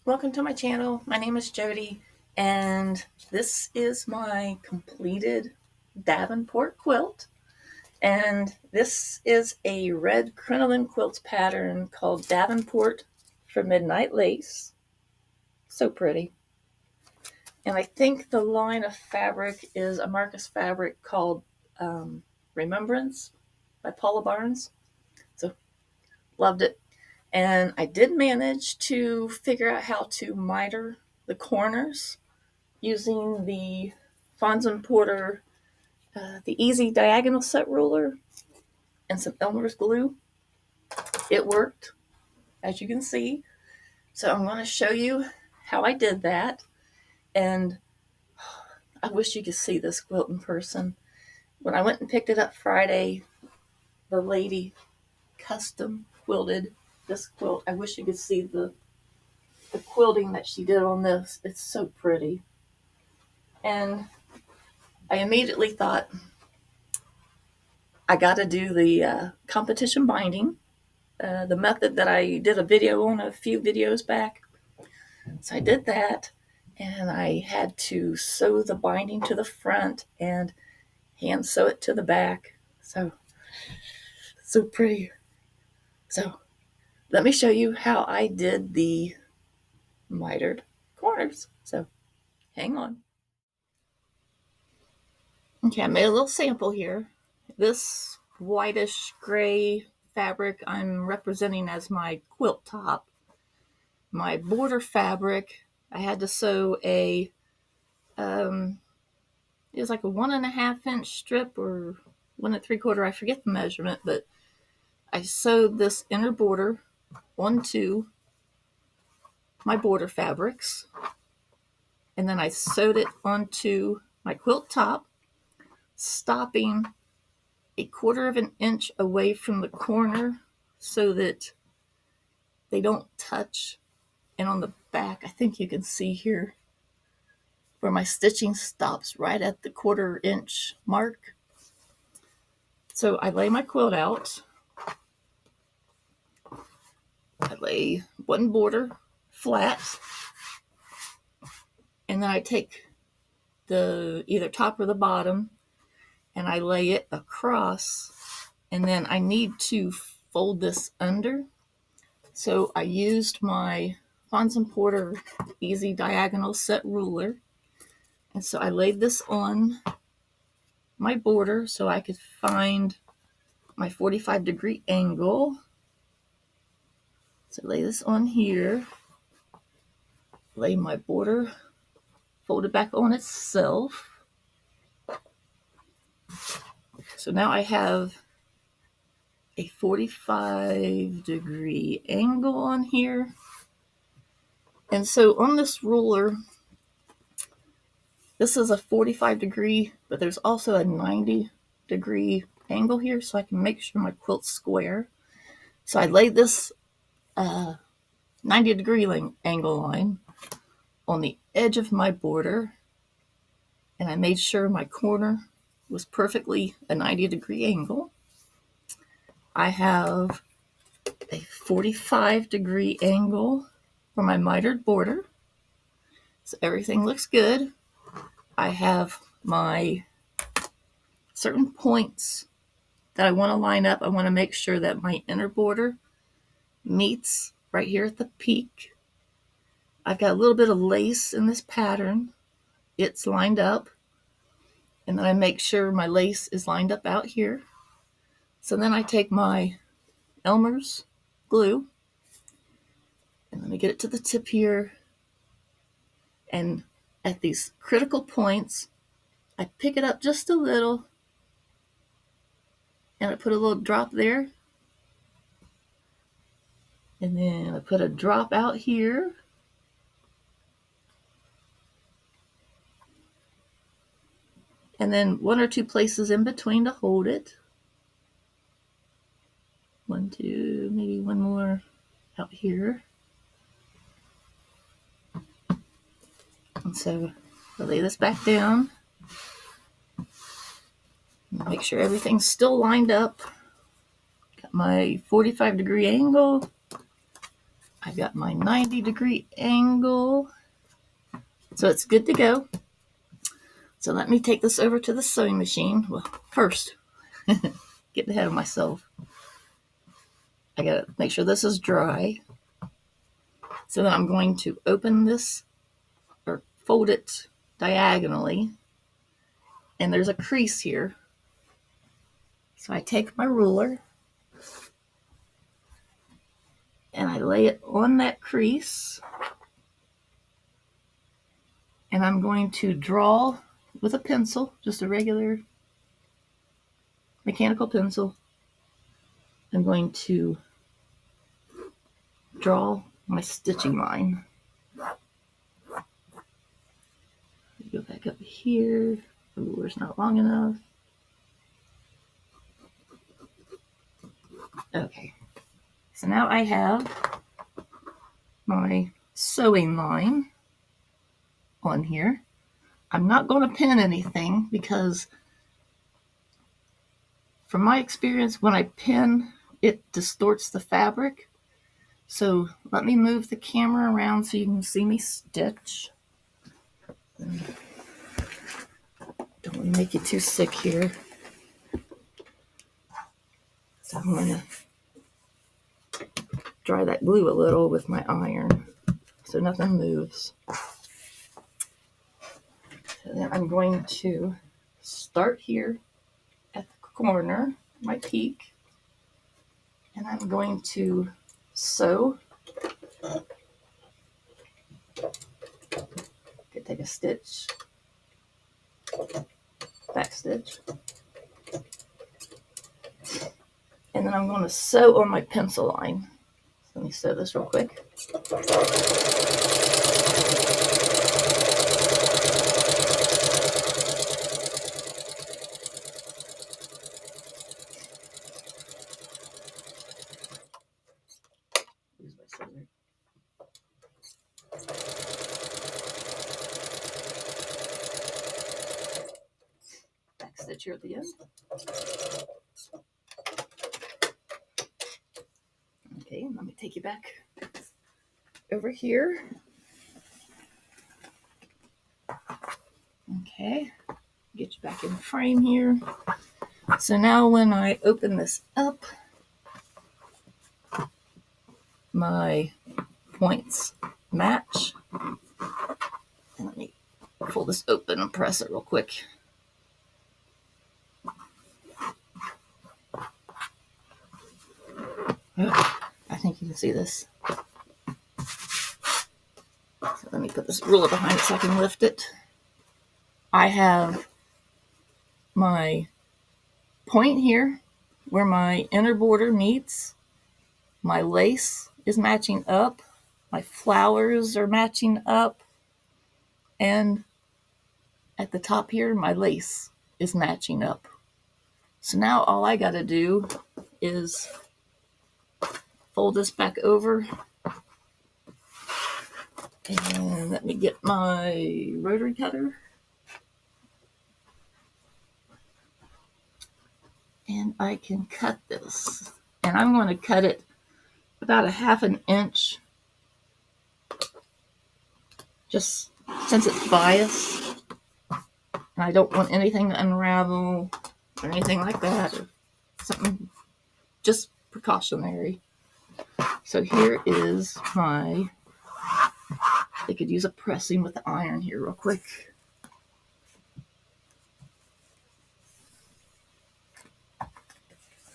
Welcome to my channel. My name is Jody, and this is my completed Davenport quilt. And this is a red crinoline quilt pattern called Davenport for Midnight Lace. So pretty. And I think the line of fabric is a Marcus fabric called Remembrance by Paula Barnes. So loved it. And I did manage to figure out how to miter the corners using the Fons and Porter, the Easy Diagonal Set Ruler, and some Elmers Glue. It worked, as you can see. So I'm going to show you how I did that. And I wish you could see this quilt in person. When I went and picked it up Friday, the lady custom quilted this quilt. I wish you could see the quilting that she did on this. It's so pretty. And I immediately thought, I got to do the competition binding, the method that I did a video on a few videos back. So I did that, and I had to sew the binding to the front and hand sew it to the back. So pretty. So let me show you how I did the mitered corners. So hang on. Okay, I made a little sample here. This whitish gray fabric I'm representing as my quilt top. My border fabric, I had to sew it was like a 1.5 inch strip or 1 3/4. I forget the measurement, but I sewed this inner border onto my border fabrics, and then I sewed it onto my quilt top, stopping 1/4 inch away from the corner so that they don't touch. And on the back, I think you can see here where my stitching stops right at the 1/4 inch mark. So I lay my quilt out. I lay one border flat, and then I take the either top or the bottom, and I lay it across, and then I need to fold this under. So I used my Fons and Porter Easy Diagonal Set Ruler, and so I laid this on my border so I could find my 45-degree angle. So lay this on here, lay my border, fold it back on itself. So now I have a 45-degree angle on here. And so on this ruler, this is a 45-degree, but there's also a 90-degree angle here so I can make sure my quilt's square. So I laid this 90-degree angle line on the edge of my border, and I made sure my corner was perfectly a 90-degree angle. I have a 45-degree angle for my mitered border, so everything looks good. I have my certain points that I want to line up. I want to make sure that my inner border meets right here at the peak. I've got a little bit of lace in this pattern. It's lined up. And then I make sure my lace is lined up out here. So then I take my Elmers Glue, and let me get it to the tip here. And at these critical points, I pick it up just a little, and I put a little drop there. And then I put a drop out here. And then 1 or 2 places in between to hold it. 1, 2, maybe one more out here. And so I'll lay this back down. Make sure everything's still lined up. Got my 45-degree angle. I've got my 90-degree angle, so it's good to go. So let me take this over to the sewing machine. Well, first, getting ahead of myself, I gotta make sure this is dry. So then I'm going to open this or fold it diagonally, and there's a crease here. So I take my ruler and I lay it on that crease, and I'm going to draw with a pencil, just a regular mechanical pencil. I'm going to draw my stitching line. Go back up here. The ruler's not long enough. Okay. So now I have my sewing line on here. I'm not going to pin anything because from my experience, when I pin, it distorts the fabric. So let me move the camera around so you can see me stitch. Don't want to make you too sick here. So I'm going to dry that glue a little with my iron so nothing moves. So then I'm going to start here at the corner, my peak, and I'm going to sew. Okay, take a stitch, back stitch, and then I'm going to sew on my pencil line. So let me sew this real quick. Use my scissors. Back stitch here at the end. Okay, let me take you back over here. Okay, get you back in the frame here. So now when I open this up, my points match. And let me pull this open and press it real quick. I think you can see this. So let me put this ruler behind it so I can lift it. I have my point here where my inner border meets. My lace is matching up. My flowers are matching up. And at the top here, my lace is matching up. So now all I got to do is fold this back over. And let me get my rotary cutter. And I can cut this. And I'm going to cut it about 1/2 inch. Just since it's biased. And I don't want anything to unravel or anything like that. Or something just precautionary. So here is my, they could use a pressing with the iron here real quick.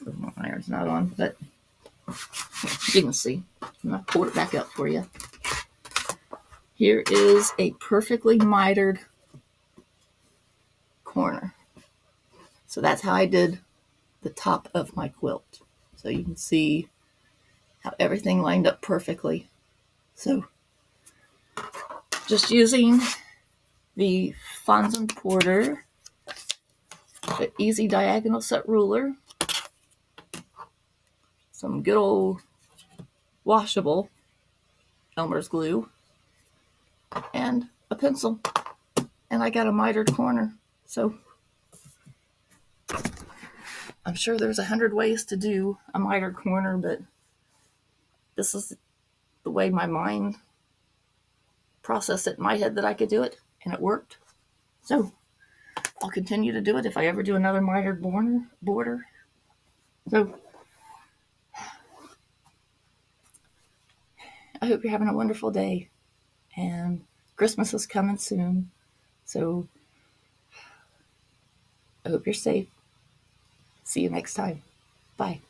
My iron's not on, but you can see. I'm going to pull it back up for you. Here is a perfectly mitered corner. So that's how I did the top of my quilt. So you can see how everything lined up perfectly. So just using the Fons and Porter, the easy diagonal set ruler, some good old washable Elmers Glue, and a pencil. And I got a mitered corner. So I'm sure there's 100 ways to do a mitered corner, but this is the way my mind processed it in my head that I could do it, and it worked. So I'll continue to do it if I ever do another mitered border. So I hope you're having a wonderful day, and Christmas is coming soon. So I hope you're safe. See you next time. Bye.